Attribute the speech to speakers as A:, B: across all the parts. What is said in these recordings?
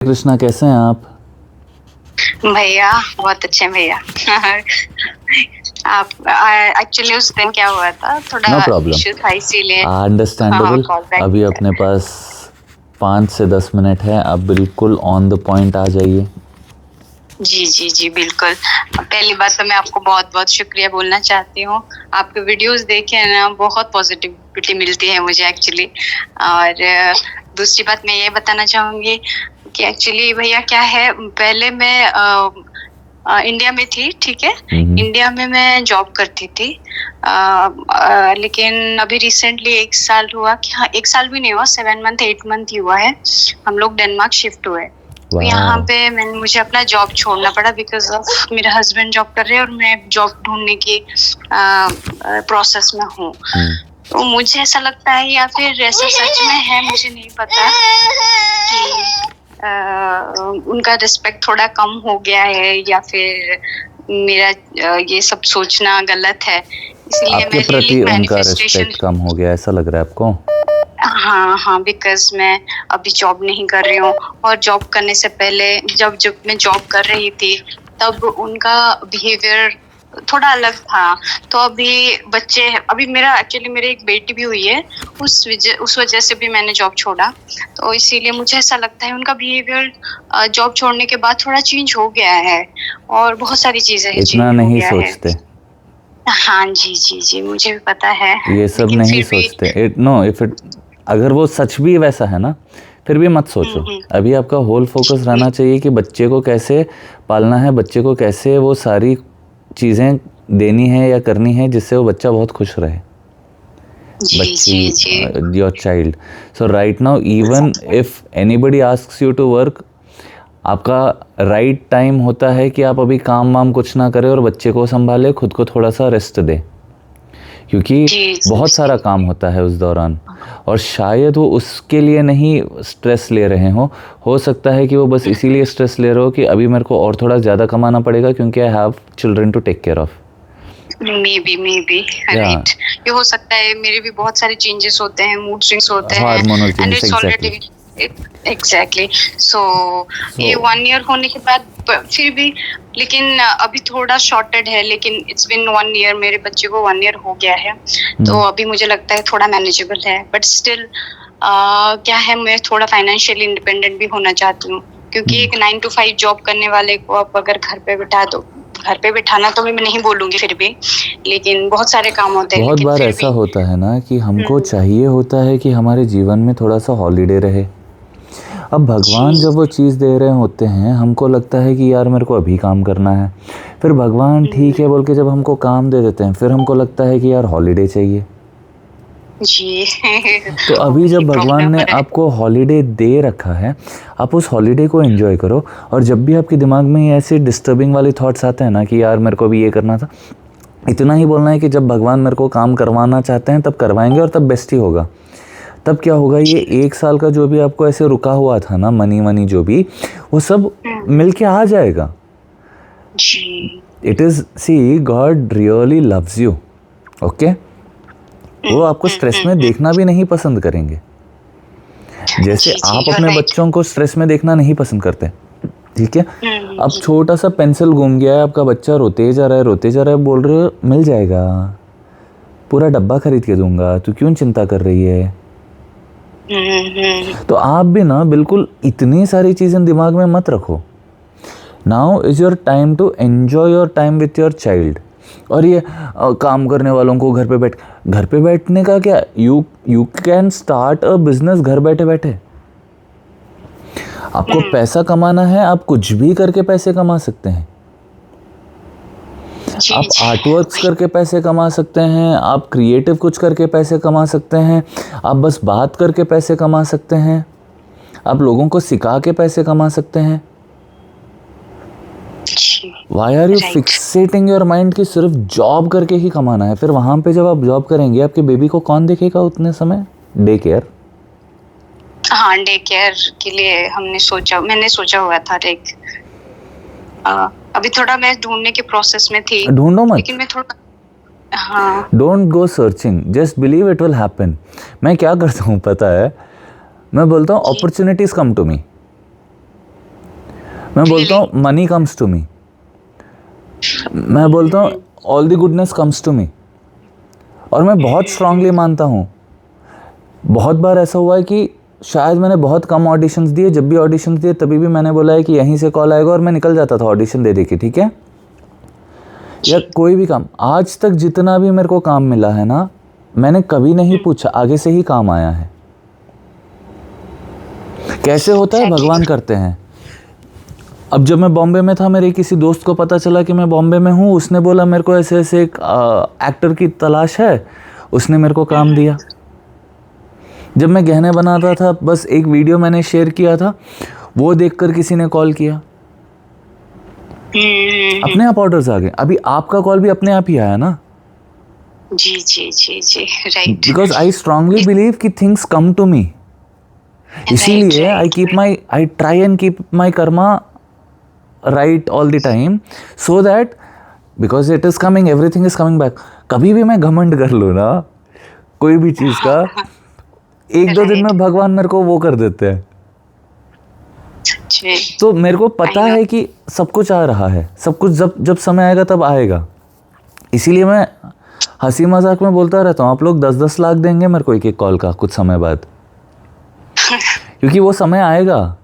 A: कृष्णा, कैसे हैं आप?
B: भैया बहुत अच्छे हैं भैया। आप एक्चुअली उस दिन क्या हुआ था, थोड़ा
A: नो प्रॉब्लम,
B: इश्यू था इसीलिए
A: अंडरस्टैंडेबल।
B: कॉल बैक
A: अभी
B: किया।
A: अपने पास 5 से 10 मिनट है, आप बिल्कुल ऑन द पॉइंट आ जाइए।
B: जी जी जी बिल्कुल। पहली बात तो मैं आपको बहुत बहुत शुक्रिया बोलना चाहती हूँ। आपके वीडियोस देखे ना, बहुत पॉजिटिविटी मिलती है मुझे एक्चुअली। और दूसरी बात मैं ये बताना चाहूंगी कि एक्चुअली भैया क्या है, पहले मैं इंडिया में थी, ठीक है। इंडिया में मैं जॉब करती थी, लेकिन अभी रिसेंटली 1 साल हुआ कि हाँ, 1 साल भी नहीं हुआ, 7 मंथ 8 मंथ ही हुआ है, हम लोग डेनमार्क शिफ्ट हुए। तो यहाँ पे मुझे अपना जॉब छोड़ना पड़ा बिकॉज ऑफ मेरे हस्बैंड जॉब कर रहे हैं और मैं जॉब ढूंढने की प्रोसेस में हूँ। तो मुझे ऐसा लगता है, या फिर ऐसा सच में है मुझे नहीं पता, कि उनका रिस्पेक्ट थोड़ा कम हो गया है, या फिर मेरा ये सब सोचना गलत है, इसलिए
A: आपके
B: मैं
A: प्रति उनका
B: मैनिफेस्टेशन।
A: रिस्पेक्ट कम हो गया, ऐसा लग रहा है आपको?
B: हाँ हाँ, बिकॉज मैं अभी जॉब नहीं कर रही हूँ, और जॉब करने से पहले जब जब मैं जॉब कर रही थी तब उनका बिहेवियर थोड़ा अलग था। तो अभी मेरा एक्चुअली मेरी एक बेटी भी हुई है, उस वजह से भी मैंने जॉब छोड़ा। तो इसीलिए मुझे ऐसा लगता है उनका बिहेवियर जॉब छोड़ने के बाद थोड़ा चेंज हो गया है, और बहुत सारी चीजें
A: इतना
B: चेंज हो
A: नहीं
B: गया
A: सोचते।
B: हाँ जी जी जी, मुझे भी पता है,
A: ये सब
B: लेकिन
A: नहीं
B: फिर भी
A: सोचते। अगर वो सच भी वैसा है ना, फिर भी मत सोचो। अभी आपका होल फोकस रहना चाहिए कि बच्चे को कैसे पालना है, बच्चे को कैसे वो सारी चीज़ें देनी है या करनी है जिससे वो बच्चा बहुत खुश रहे, बच्ची, your child. So right now, even if anybody asks you to work, आपका राइट टाइम होता है कि आप अभी काम वाम कुछ ना करें और बच्चे को संभाले, खुद को थोड़ा सा रेस्ट दे, क्योंकि बहुत सारा काम होता है उस दौरान। और शायद वो उसके लिए नहीं स्ट्रेस ले रहे हो सकता है कि वो बस इसीलिए स्ट्रेस ले रहे हो कि अभी मेरे को और थोड़ा ज़्यादा कमाना पड़ेगा क्योंकि I have children to take care of.
B: Maybe right, ये हो सकता है। मेरे भी बहुत सारे चेंजेस होते हैं, मूड स्विंग्स होते हैं,
A: hormonal
B: and
A: changes,
B: it's already exactly. So ये 1 ईयर होने के बाद फिर भी, लेकिन अभी थोड़ा शॉर्टेड है, लेकिन इट्स बिन 1 ईयर, मेरे बच्चे को 1 ईयर हो गया है। तो अभी मुझे लगता है थोड़ा मैनेजेबल है, बट स्टिल क्या है, मैं थोड़ा फाइनेंशियली इंडिपेंडेंट भी होना चाहती हूँ, क्योंकि एक 9 to 5 जॉब करने वाले को आप अगर घर पे बिठाना तो मैं नहीं बोलूंगी फिर भी, लेकिन बहुत सारे काम होते हैं।
A: बहुत बार ऐसा होता है ना कि हमको चाहिए होता है कि हमारे जीवन में थोड़ा सा हॉलीडे रहे। अब भगवान जब वो चीज़ दे रहे होते हैं, हमको लगता है कि यार मेरे को अभी काम करना है, फिर भगवान ठीक है बोल के जब हमको काम दे देते हैं, फिर हमको लगता है कि यार हॉलीडे चाहिए
B: जी।
A: तो अभी जब भगवान ने आपको हॉलीडे दे रखा है, आप उस हॉलीडे को एंजॉय करो। और जब भी आपके दिमाग में ऐसे डिस्टर्बिंग वाले थॉट्स आते हैं ना कि यार मेरे को भी ये करना था, इतना ही बोलना है कि जब भगवान मेरे को काम करवाना चाहते हैं तब करवाएंगे, और तब बेस्ट ही होगा। तब क्या होगा, ये 1 साल का जो भी आपको ऐसे रुका हुआ था ना, मनी जो भी, वो सब मिलके आ जाएगा। It is, see, God really loves you, okay. वो आपको स्ट्रेस में देखना भी नहीं पसंद करेंगे, जैसे आप अपने बच्चों को स्ट्रेस में देखना नहीं पसंद करते, ठीक है। अब छोटा सा पेंसिल घूम गया है, आपका बच्चा रोते जा रहा है, बोल रहे हो मिल जाएगा, पूरा डब्बा खरीद के दूंगा, तू क्यों चिंता कर रही है। तो आप भी ना बिल्कुल इतनी सारी चीज़ें दिमाग में मत रखो। Now is your time to enjoy your time with your child. और ये काम करने वालों को घर पे बैठने का क्या, you can start a business घर बैठे बैठे। आपको पैसा कमाना है, आप कुछ भी करके पैसे कमा सकते हैं। आप आर्टवर्क्स करके पैसे कमा सकते हैं, आप क्रिएटिव कुछ करके पैसे कमा सकते हैं, आप बस बात करके पैसे कमा सकते हैं, आप लोगों को सिखा के पैसे कमा सकते हैं। Why are you fixating your mind कि सिर्फ जॉब करके ही कमाना है? फिर वहाँ पे जब आप जॉब करेंगे, आपके बेबी को कौन देखेगा उतने समय? Day care.
B: हाँ, डे केयर के लिए मैंने सोचा हुआ था। अभी थोड़ा मैं ढूंढने के प्रोसेस में थी।
A: ढूंढो मत,
B: लेकिन मैं थोड़ा, हाँ,
A: don't go searching, just believe it will happen. मैं क्या करता हूँ पता है, मैं बोलता हूँ अपॉर्चुनिटीज कम टू मी। मैं बोलता हूँ मनी कम्स टू मी, मैं बोलता हूँ all the goodness comes to me. और मैं बहुत स्ट्रांगली मानता हूँ, बहुत बार ऐसा हुआ है कि शायद मैंने बहुत कम ऑडिशंस दिए, जब भी ऑडिशंस दिए तभी भी मैंने बोला है कि यहीं से कॉल आएगा और मैं निकल जाता था ऑडिशन दे के, ठीक है। या कोई भी काम, आज तक जितना भी मेरे को काम मिला है ना, मैंने कभी नहीं पूछा, आगे से ही काम आया है। कैसे होता है, भगवान करते हैं। अब जब मैं बॉम्बे में था, मेरे किसी दोस्त को पता चला कि मैं बॉम्बे में हूँ, उसने बोला मेरे को ऐसे ऐसे एक एक्टर की तलाश है, उसने मेरे को काम दिया। जब मैं गहने बनाता था, बस एक वीडियो मैंने शेयर किया था, वो देखकर किसी ने कॉल किया, अपने आप ऑर्डर्स आ गए। अभी आपका कॉल भी अपने आप ही आया ना।
B: जी जी जी जी, right.
A: Because I strongly believe कि थिंग्स कम टू मी, इसीलिए I try and keep my karma right all the time, so that because it is coming, everything is coming back. कभी भी मैं घमंड कर लूँ ना कोई भी चीज़ का, एक दो दिन में भगवान मेरे को वो कर देते हैं। तो मेरे को पता है कि सब कुछ आ रहा है, सब कुछ जब समय आएगा तब आएगा। इसीलिए मैं हंसी मजाक में बोलता रहता हूँ, आप लोग 10-10 लाख देंगे मेरे को एक एक कॉल का कुछ समय बाद, क्योंकि वो समय आएगा,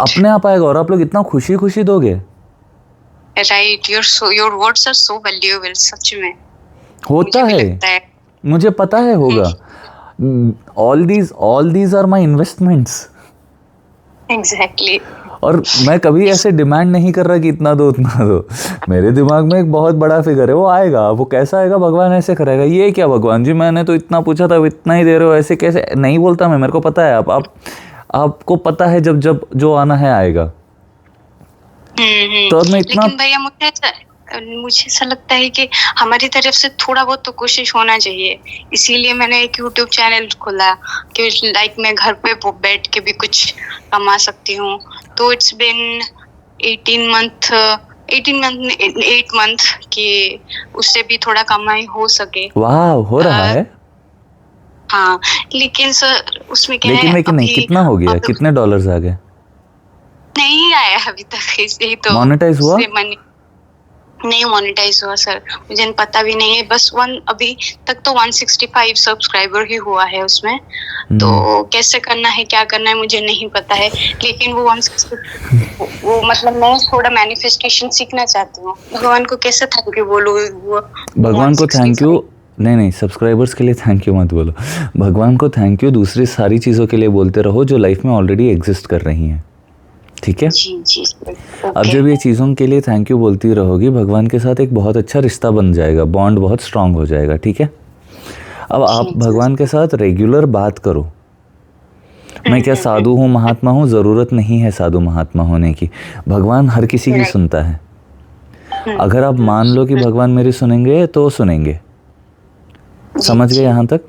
A: अपने आप आएगा और आप लोग इतना खुशी खुशी दोगे।
B: Right, your words are so valuable, सच में
A: होता है, मुझे पता है होगा। All these are my investments.
B: Exactly.
A: और मैं कभी ऐसे डिमांड नहीं कर रहा कि इतना दो उतना दो। मेरे दिमाग में एक बहुत बड़ा फिगर है, वो आएगा, वो कैसा आएगा, भगवान ऐसे करेगा। ये क्या भगवान जी, मैंने तो इतना पूछा था, इतना ही दे रहे हो, ऐसे कैसे? नहीं बोलता मैं, मेरे को पता है। आपको पता है जब जो आना है आएगा। तो मैं इतना,
B: लेकिन भैया मुझे ऐसा लगता है कि हमारी तरफ से थोड़ा बहुत तो कोशिश होना चाहिए। इसीलिए मैंने एक YouTube चैनल खोला कि लाइक मैं घर पे बैठ के भी कुछ कमा सकती हूँ। तो इट्स बिन 8 मंथ कि उससे भी थोड़ा कमाई हो सके।
A: वाह, हो रहा है।
B: हाँ, लेकिन सर उसमें क्या
A: है, लेकिन नहीं, कितना हो गया, कितने डॉलर्स आ गए? नहीं
B: आया अभी तक, इसलिए तो
A: मोनेटाइज हुआ
B: नहीं, मोनेटाइज हुआ सर, मुझे पता भी नहीं है। बस अभी तक तो 165 सब्सक्राइबर ही हुआ है उसमें। तो कैसे करना है, क्या करना है, मुझे नहीं पता है। लेकिन वो 160 वो मतलब मैं थोड़ा मैनिफेस्टेशन सीखना चाहती हूँ। भगवान को कैसे थैंक यू बोलूँ?
A: भगवान को थैंक यू नहीं, सब्सक्राइबर्स के लिए थैंक यू मत बोलो, भगवान को थैंक यू दूसरी सारी चीज़ों के लिए बोलते रहो जो लाइफ में ऑलरेडी एग्जिस्ट कर रही हैं, ठीक है?
B: जी।
A: अब जब ये चीज़ों के लिए थैंक यू बोलती रहोगी, भगवान के साथ एक बहुत अच्छा रिश्ता बन जाएगा, बॉन्ड बहुत स्ट्रांग हो जाएगा, ठीक है? अब आप भगवान के साथ रेगुलर बात करो। मैं क्या साधु हूँ, महात्मा हूँ? ज़रूरत नहीं है साधु महात्मा होने की। भगवान हर किसी की सुनता है। अगर आप मान लो कि भगवान मेरी सुनेंगे तो सुनेंगे। समझ गए यहाँ तक?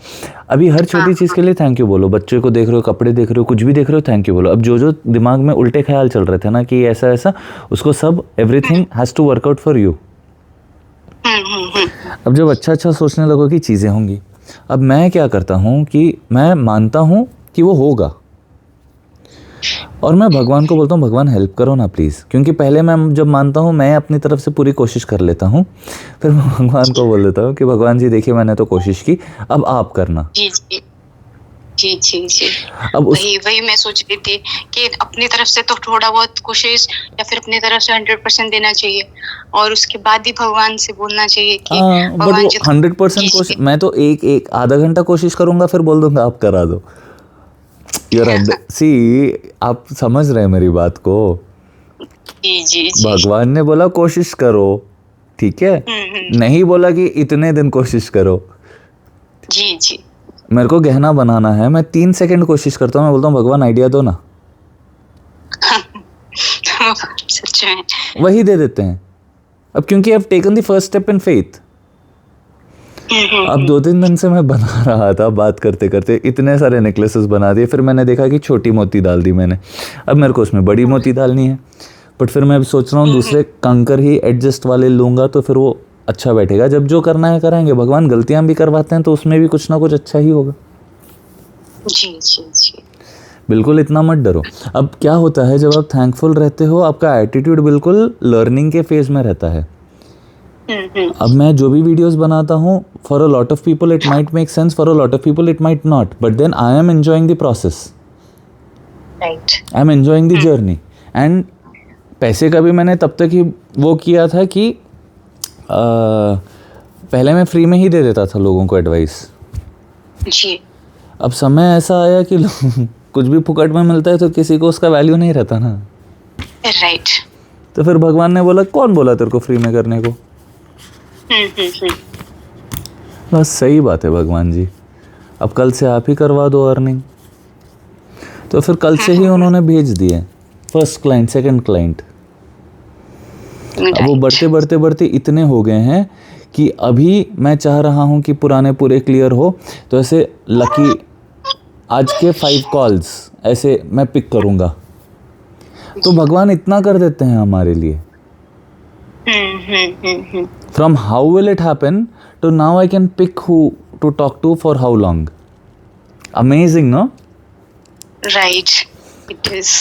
A: अभी हर छोटी चीज़ के लिए थैंक यू बोलो। बच्चे को देख रहे हो, कपड़े देख रहे हो, कुछ भी देख रहे हो, थैंक यू बोलो। अब जो दिमाग में उल्टे ख्याल चल रहे थे ना कि ऐसा ऐसा, उसको सब everything has to work out for you. अब जब अच्छा सोचने लगोगी, चीज़ें होंगी। अब मैं क्या करता हूँ कि मैं मानता हूँ कि वो होगा, और मैं भगवान को बोलता हूँ भगवान हेल्प करो ना प्लीज़। क्योंकि पहले मैं जब मानता हूँ, मैं अपनी तरफ से पूरी कोशिश कर लेता हूँ, फिर मैं भगवान को बोल देता हूँ कि भगवान जी देखिए मैंने तो कोशिश की, अब आप करना।
B: जी। अब वही मैं सोच रही थी कि अपनी तरफ से तो थोड़ा बहुत कोशिश या फिर अपनी तरफ से 100% देना चाहिए, और उसके बाद ही भगवान से बोलना चाहिए कि
A: भगवान जी 100% कोशिश। मैं तो एक आधा घंटा कोशिश करूँगा, फिर बोल दूंगा आप करा दो। आप समझ रहे हैं मेरी बात को?
B: जी।
A: भगवान ने बोला कोशिश करो, ठीक है? नहीं बोला कि इतने दिन कोशिश करो।
B: जी।
A: मेरे को गहना बनाना है, मैं 3 सेकंड कोशिश करता हूँ, मैं बोलता हूँ भगवान आइडिया दो ना।
B: सच में
A: वही दे देते हैं। अब क्योंकि I have taken the first step in faith. अब 2-3 दिन से मैं बना रहा था, बात करते करते इतने सारे नेकलेसेस बना दिए। फिर मैंने देखा कि छोटी मोती डाल दी मैंने, अब मेरे को उसमें बड़ी मोती डालनी है। बट फिर मैं सोच रहा हूँ दूसरे कंकर ही एडजस्ट वाले लूँगा तो फिर वो अच्छा बैठेगा। जब जो करना है कराएंगे। भगवान गलतियाँ भी करवाते हैं तो उसमें भी कुछ ना कुछ अच्छा ही होगा।
B: जी।
A: बिल्कुल इतना मत डरो। अब क्या होता है जब आप थैंकफुल रहते हो, आपका एटीट्यूड बिल्कुल लर्निंग के फेज में रहता है। अब मैं जो भी वीडियोस बनाता हूँ, for a lot of people it might make sense, for a lot of people it might not, but then I am enjoying the process,
B: right.
A: I am enjoying the journey. And पैसे का भी मैंने तब तक ही वो किया था कि पहले मैं फ्री में ही दे देता था लोगों को एडवाइस।
B: जी।
A: अब समय ऐसा आया कि कुछ भी फुकट में मिलता है तो किसी को उसका वैल्यू नहीं रहता ना।
B: राइट।
A: तो फिर भगवान ने बोला, कौन बोला तेरे को फ्री में करने को? बस सही बात है भगवान जी, अब कल से आप ही करवा दो अर्निंग। तो फिर कल से ही उन्होंने भेज दिए फर्स्ट क्लाइंट, सेकंड क्लाइंट। अब वो बढ़ते बढ़ते बढ़ते इतने हो गए हैं कि अभी मैं चाह रहा हूँ कि पुराने पूरे क्लियर हो, तो ऐसे लकी आज के 5 कॉल्स ऐसे मैं पिक करूँगा, तो भगवान इतना कर देते हैं हमारे लिए। From how will it happen to now I can pick who to talk to for how long. Amazing, no?
B: Right, it is.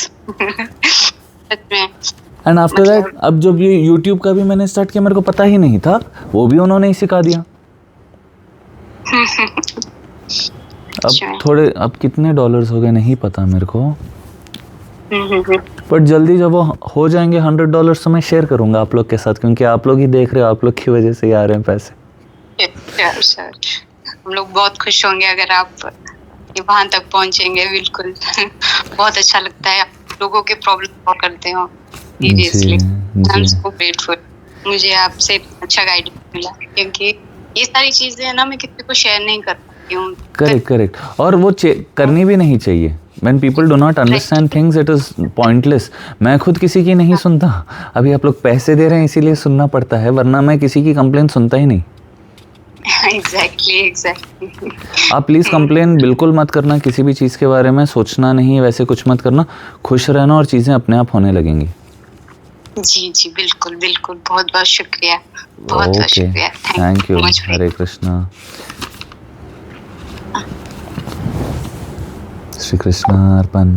A: And after that, अब जब ये YouTube का भी मैंने स्टार्ट किया, मेरे को पता ही नहीं था, वो भी उन्होंने ही सिखा दिया। अब कितने डॉलर्स हो गए नहीं पता मेरे को, पर जल्दी जब वो हो जाएंगे $100 तो मैं शेयर करूंगा आप लोग के साथ, क्योंकि आप लोग ही देख रहे हो, आप लोग की वजह से ही आ रहे हैं पैसे।
B: सर हम लोग बहुत खुश होंगे अगर आप वहां तक पहुंचेंगे। बिल्कुल बहुत अच्छा लगता है आप लोगों के प्रॉब्लम सॉल्व करते हो। Seriously I am so grateful, मुझे आपसे अच्छा गाइडेंस मिला, क्योंकि ये सारी चीजें ना मैं किसी को शेयर नहीं कर पाती हूँ।
A: करेक्ट, और वो करनी भी नहीं चाहिए। When people do not understand things, it is pointless. मैं खुद किसी की नहीं सुनता, अभी आप लोग पैसे दे रहे हैं इसीलिए सुनना पड़ता है, वरना मैं किसी की कंप्लेन सुनता ही नहीं।
B: एग्जैक्टली।
A: आप प्लीज़ कंप्लेन बिल्कुल मत करना किसी भी चीज़ के बारे में, सोचना नहीं, वैसे कुछ मत करना, खुश रहना और चीज़ें अपने आप होने लगेंगी।
B: जी जी बिल्कुल बिल्कुल, बहुत बहुत शुक्रिया, बहुत शुक्रिया,
A: thank you. Hare Krishna. Shri Krishna Arpan.